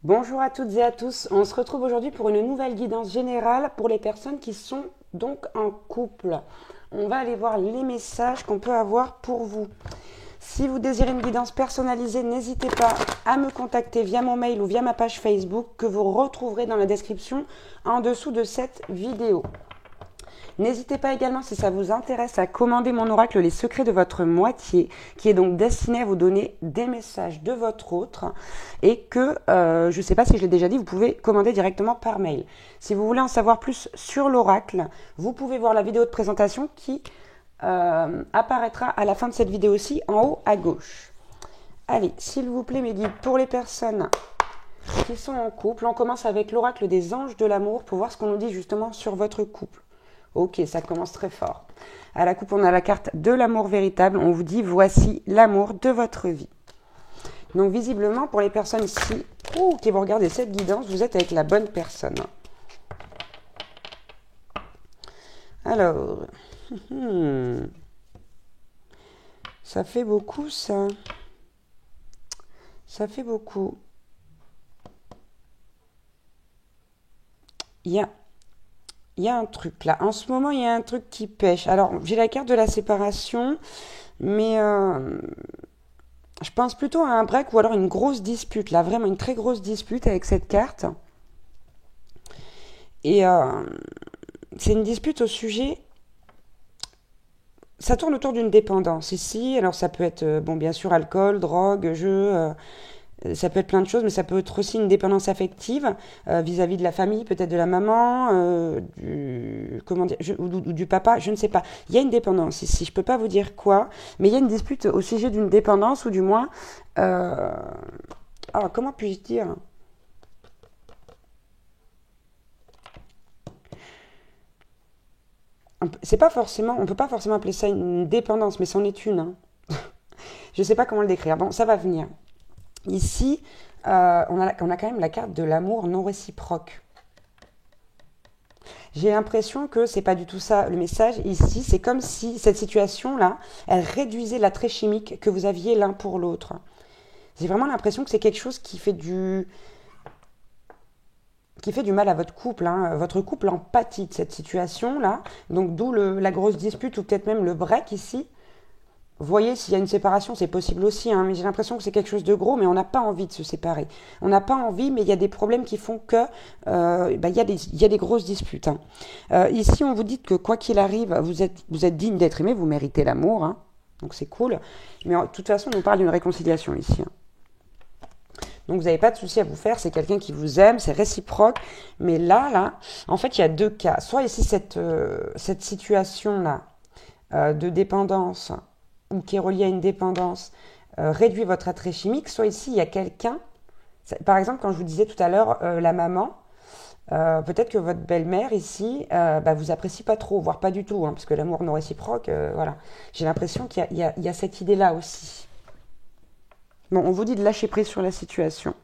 Bonjour à toutes et à tous, on se retrouve aujourd'hui pour une nouvelle guidance générale pour les personnes qui sont donc en couple. On va aller voir les messages qu'on peut avoir pour vous. Si vous désirez une guidance personnalisée, n'hésitez pas à me contacter via mon mail ou via ma page Facebook que vous retrouverez dans la description en dessous de cette vidéo. N'hésitez pas également, si ça vous intéresse, à commander mon oracle Les Secrets de votre moitié, qui est donc destiné à vous donner des messages de votre autre et que, je ne sais pas si je l'ai déjà dit, vous pouvez commander directement par mail. Si vous voulez en savoir plus sur l'oracle, vous pouvez voir la vidéo de présentation qui apparaîtra à la fin de cette vidéo-ci en haut à gauche. Allez, s'il vous plaît, mes guides, pour les personnes qui sont en couple, on commence avec l'oracle des anges de l'amour pour voir ce qu'on nous dit justement sur votre couple. Ok, ça commence très fort. À la coupe, on a la carte de l'amour véritable. On vous dit, voici l'amour de votre vie. Donc, visiblement, pour les personnes ici qui vont regarder cette guidance, vous êtes avec la bonne personne. Alors, ça fait beaucoup, ça. Ça fait beaucoup. Il y a un truc là. En ce moment, il y a un truc qui pêche. Alors, j'ai la carte de la séparation, mais je pense plutôt à un break ou alors une grosse dispute. Là, vraiment une très grosse dispute avec cette carte. Et c'est une dispute au sujet. Ça tourne autour d'une dépendance ici. Alors, ça peut être, bon, bien sûr, alcool, drogue, jeu. Ça peut être plein de choses, mais ça peut être aussi une dépendance affective vis-à-vis de la famille, peut-être de la maman, comment dire, ou du papa, je ne sais pas. Il y a une dépendance ici, je ne peux pas vous dire quoi, mais il y a une dispute au sujet d'une dépendance, ou du moins, comment puis-je dire? C'est pas forcément, on peut pas forcément appeler ça une dépendance, mais c'en est une. Hein. Je ne sais pas comment le décrire. Bon, ça va venir. Ici, on a quand même la carte de l'amour non réciproque. J'ai l'impression que c'est pas du tout ça le message. Ici, c'est comme si cette situation-là, elle réduisait l'attrait chimique que vous aviez l'un pour l'autre. J'ai vraiment l'impression que c'est quelque chose qui fait du mal à votre couple. Hein. Votre couple en pâtit de cette situation-là. Donc d'où la grosse dispute ou peut-être même le break ici. Vous voyez, s'il y a une séparation, c'est possible aussi, hein, mais j'ai l'impression que c'est quelque chose de gros, mais on n'a pas envie de se séparer. On n'a pas envie, mais il y a des problèmes qui font que il y a des grosses disputes. Hein. Ici, on vous dit que quoi qu'il arrive, vous êtes digne d'être aimé, vous méritez l'amour, hein, donc c'est cool. Mais de toute façon, on nous parle d'une réconciliation ici. Hein. Donc vous n'avez pas de souci à vous faire, c'est quelqu'un qui vous aime, c'est réciproque. Mais là, en fait, il y a deux cas. Soit ici, cette situation-là de dépendance, ou qui est relié à une dépendance, réduit votre attrait chimique, soit ici il y a quelqu'un, par exemple quand je vous disais tout à l'heure la maman, peut-être que votre belle-mère ici vous apprécie pas trop, voire pas du tout, hein, parce que l'amour non réciproque, voilà. J'ai l'impression qu'il y a cette idée-là aussi. Bon, on vous dit de lâcher prise sur la situation.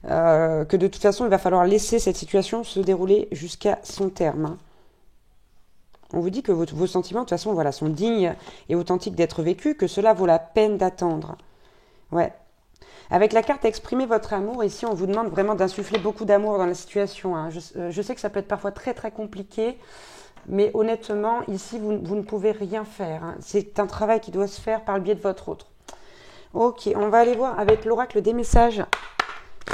Que de toute façon il va falloir laisser cette situation se dérouler jusqu'à son terme. Hein. On vous dit que vos sentiments, de toute façon, voilà, sont dignes et authentiques d'être vécus, que cela vaut la peine d'attendre. Ouais. Avec la carte Exprimez votre amour, ici, on vous demande vraiment d'insuffler beaucoup d'amour dans la situation. Hein. Je sais que ça peut être parfois très, très compliqué, mais honnêtement, ici, vous ne pouvez rien faire. Hein. C'est un travail qui doit se faire par le biais de votre autre. Ok, on va aller voir avec l'oracle des messages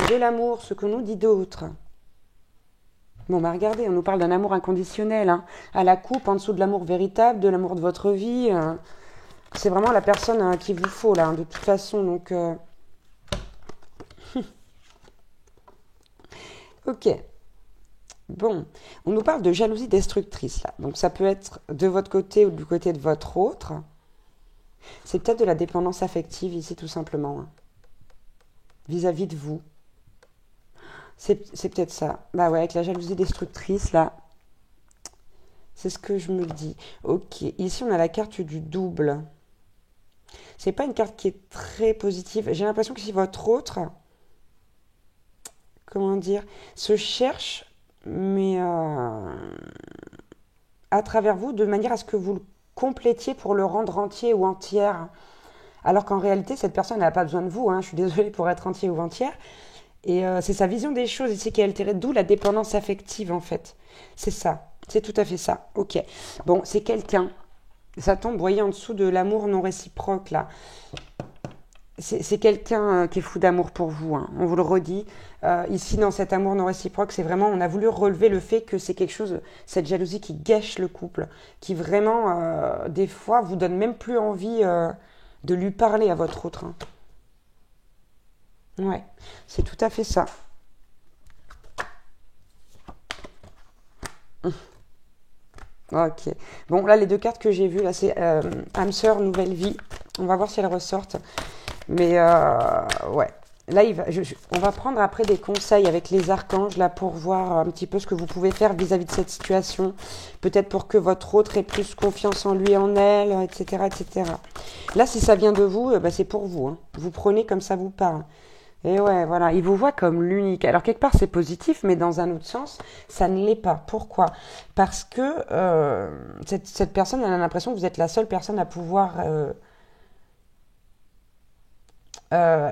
de l'amour, ce que nous dit d'autres. Bon, regardez, on nous parle d'un amour inconditionnel, hein, à la coupe, en dessous de l'amour véritable, de l'amour de votre vie. C'est vraiment la personne qu'il vous faut, là, hein, de toute façon. Donc, ok. Bon, on nous parle de jalousie destructrice, là. Donc, ça peut être de votre côté ou du côté de votre autre. C'est peut-être de la dépendance affective, ici, tout simplement, hein, vis-à-vis de vous. C'est peut-être ça. Bah ouais, avec la jalousie destructrice, là. C'est ce que je me dis. Ok, ici on a la carte du double. C'est pas une carte qui est très positive. J'ai l'impression que si votre autre, comment dire, se cherche, mais à travers vous, de manière à ce que vous le complétiez pour le rendre entier ou entière. alors qu'en réalité, cette personne n'a pas besoin de vous, hein. Je suis désolée pour être entier ou entière. Et c'est sa vision des choses ici qui est altérée, d'où la dépendance affective en fait. C'est ça, c'est tout à fait ça. Ok, bon, c'est quelqu'un, ça tombe, vous voyez, en dessous de l'amour non réciproque là. C'est quelqu'un qui est fou d'amour pour vous, hein. On vous le redit. Ici, dans cet amour non réciproque, c'est vraiment, on a voulu relever le fait que c'est quelque chose, cette jalousie qui gâche le couple, qui vraiment, des fois, vous donne même plus envie de lui parler à votre autre, hein. Ouais, c'est tout à fait ça. Ok. Bon, là, les deux cartes que j'ai vues, là, c'est âme sœur, nouvelle vie. On va voir si elles ressortent. Mais ouais, là, on va prendre après des conseils avec les archanges là pour voir un petit peu ce que vous pouvez faire vis-à-vis de cette situation. Peut-être pour que votre autre ait plus confiance en lui, en elle, etc., etc. Là, si ça vient de vous, bah, c'est pour vous, hein. Vous prenez comme ça vous parle. Et ouais, voilà, il vous voit comme l'unique. Alors quelque part c'est positif, mais dans un autre sens, ça ne l'est pas. Pourquoi? Parce que cette personne, elle a l'impression que vous êtes la seule personne à pouvoir euh,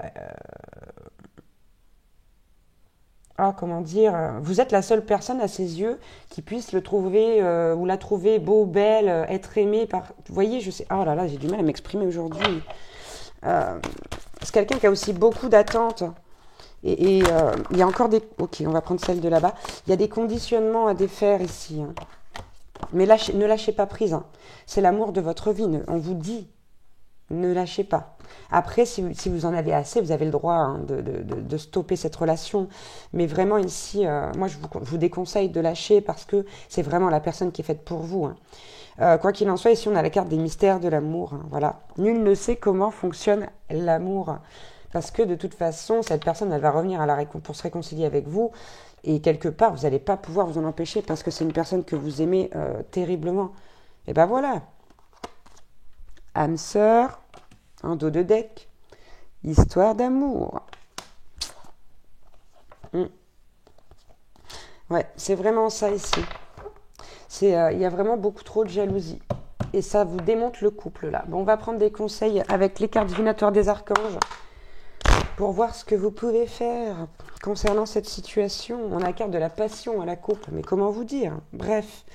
comment dire, vous êtes la seule personne à ses yeux qui puisse le trouver ou la trouver beau, belle, être aimée par. Vous voyez, je sais. Oh là là, j'ai du mal à m'exprimer aujourd'hui. C'est quelqu'un qui a aussi beaucoup d'attentes. Et il y a encore des. Ok, on va prendre celle de là-bas. Il y a des conditionnements à défaire ici, hein. Mais ne lâchez pas prise, hein. C'est l'amour de votre vie. On vous dit, ne lâchez pas. Après, si vous en avez assez, vous avez le droit, hein, de stopper cette relation. Mais vraiment ici, moi je vous déconseille de lâcher parce que c'est vraiment la personne qui est faite pour vous, hein. Quoi qu'il en soit, ici on a la carte des mystères de l'amour, hein, voilà. Nul ne sait comment fonctionne l'amour. Parce que de toute façon, cette personne, elle va revenir pour se réconcilier avec vous. Et quelque part, vous n'allez pas pouvoir vous en empêcher parce que c'est une personne que vous aimez terriblement. Et ben voilà. Âme sœur, en dos de deck, histoire d'amour. Ouais, c'est vraiment ça ici. Il y a vraiment beaucoup trop de jalousie. Et ça vous démonte le couple là. Bon, on va prendre des conseils avec les cartes divinatoires des archanges pour voir ce que vous pouvez faire concernant cette situation. On a la carte de la passion à la couple, mais comment vous dire? Bref,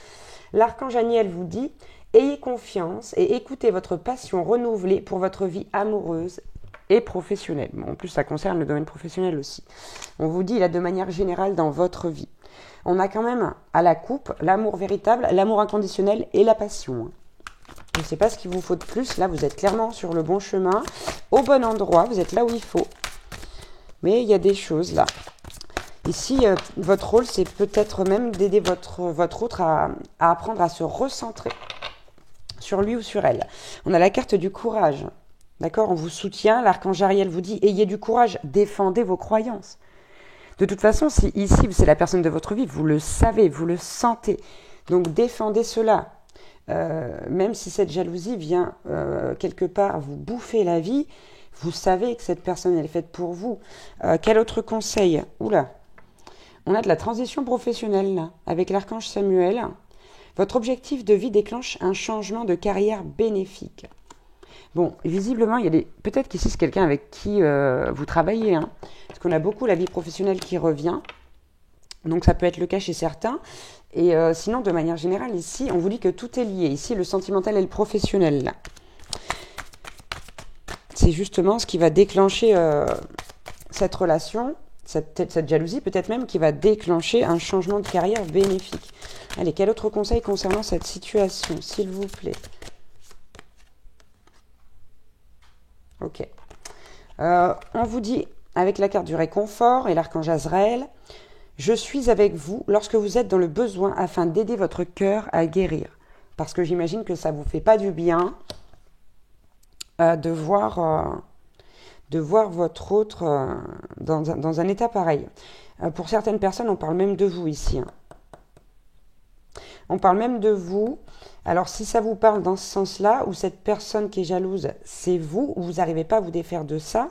l'archange Aniel vous dit « Ayez confiance et écoutez votre passion renouvelée pour votre vie amoureuse et professionnelle. » Bon, en plus, ça concerne le domaine professionnel aussi. On vous dit là de manière générale dans votre vie. On a quand même à la coupe l'amour véritable, l'amour inconditionnel et la passion, hein. Je ne sais pas ce qu'il vous faut de plus. Là, vous êtes clairement sur le bon chemin, au bon endroit, vous êtes là où il faut. Mais il y a des choses là. Ici, votre rôle, c'est peut-être même d'aider votre autre à apprendre à se recentrer sur lui ou sur elle. On a la carte du courage. D'accord? On vous soutient. L'archange Ariel vous dit « Ayez du courage, défendez vos croyances ». De toute façon, si ici, c'est la personne de votre vie, vous le savez, vous le sentez. Donc, défendez cela. Même si cette jalousie vient quelque part vous bouffer la vie, vous savez que cette personne, elle est faite pour vous. Quel autre conseil? Oula, on a de la transition professionnelle là, avec l'archange Samuel. Votre objectif de vie déclenche un changement de carrière bénéfique. Bon, visiblement, il y a peut-être qu'ici, c'est quelqu'un avec qui vous travaillez, hein, parce qu'on a beaucoup la vie professionnelle qui revient. Donc, ça peut être le cas chez certains. Et sinon, de manière générale, ici, on vous dit que tout est lié. Ici, le sentimental et le professionnel, là. C'est justement ce qui va déclencher cette relation, cette jalousie, peut-être même qui va déclencher un changement de carrière bénéfique. Allez, quel autre conseil concernant cette situation, s'il vous plaît? Ok. On vous dit, avec la carte du réconfort et l'archange Azraël, je suis avec vous lorsque vous êtes dans le besoin afin d'aider votre cœur à guérir. Parce que j'imagine que ça ne vous fait pas du bien de voir votre autre dans un état pareil. Pour certaines personnes, on parle même de vous ici, hein. On parle même de vous. Alors, si ça vous parle dans ce sens-là, ou cette personne qui est jalouse, c'est vous, ou vous n'arrivez pas à vous défaire de ça,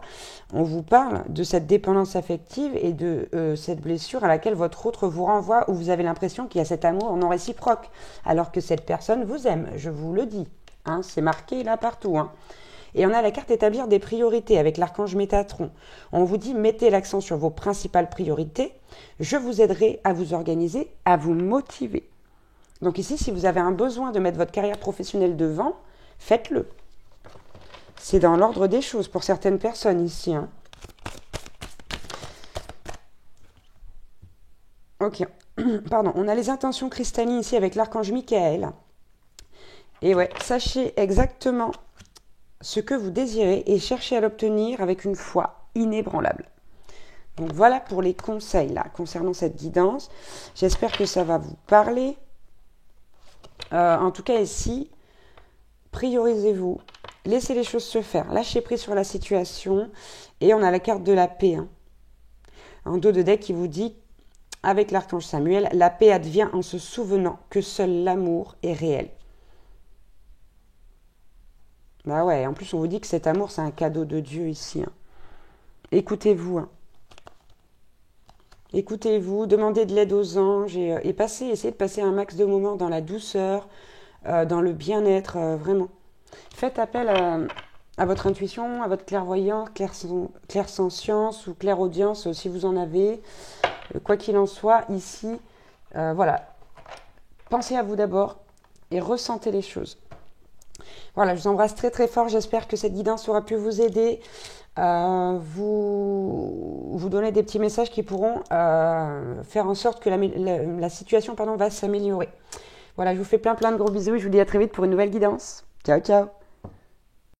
on vous parle de cette dépendance affective et de cette blessure à laquelle votre autre vous renvoie, où vous avez l'impression qu'il y a cet amour non réciproque, alors que cette personne vous aime, je vous le dis, hein, c'est marqué là partout, hein. Et on a la carte établir des priorités avec l'archange Métatron. On vous dit mettez l'accent sur vos principales priorités. Je vous aiderai à vous organiser, à vous motiver. Donc ici, si vous avez un besoin de mettre votre carrière professionnelle devant, faites-le. C'est dans l'ordre des choses pour certaines personnes ici. Hein. Ok. Pardon. On a les intentions cristallines ici avec l'archange Michael. Et ouais, sachez exactement ce que vous désirez et cherchez à l'obtenir avec une foi inébranlable. Donc voilà pour les conseils là concernant cette guidance. J'espère que ça va vous parler. En tout cas ici, priorisez-vous, laissez les choses se faire, lâchez prise sur la situation et on a la carte de la paix. Hein. En dos de deck qui vous dit, avec l'archange Samuel, la paix advient en se souvenant que seul l'amour est réel. Bah ouais, en plus on vous dit que cet amour c'est un cadeau de Dieu ici. Hein. Écoutez-vous. Hein. Écoutez-vous, demandez de l'aide aux anges et essayez de passer un max de moments dans la douceur, dans le bien-être, vraiment. Faites appel à votre intuition, à votre clairvoyance, clairsentience ou clairaudience si vous en avez. Quoi qu'il en soit, ici, voilà. Pensez à vous d'abord et ressentez les choses. Voilà, je vous embrasse très très fort. J'espère que cette guidance aura pu vous aider. Vous donner des petits messages qui pourront faire en sorte que la situation va s'améliorer. Voilà, je vous fais plein de gros bisous et je vous dis à très vite pour une nouvelle guidance. Ciao, ciao!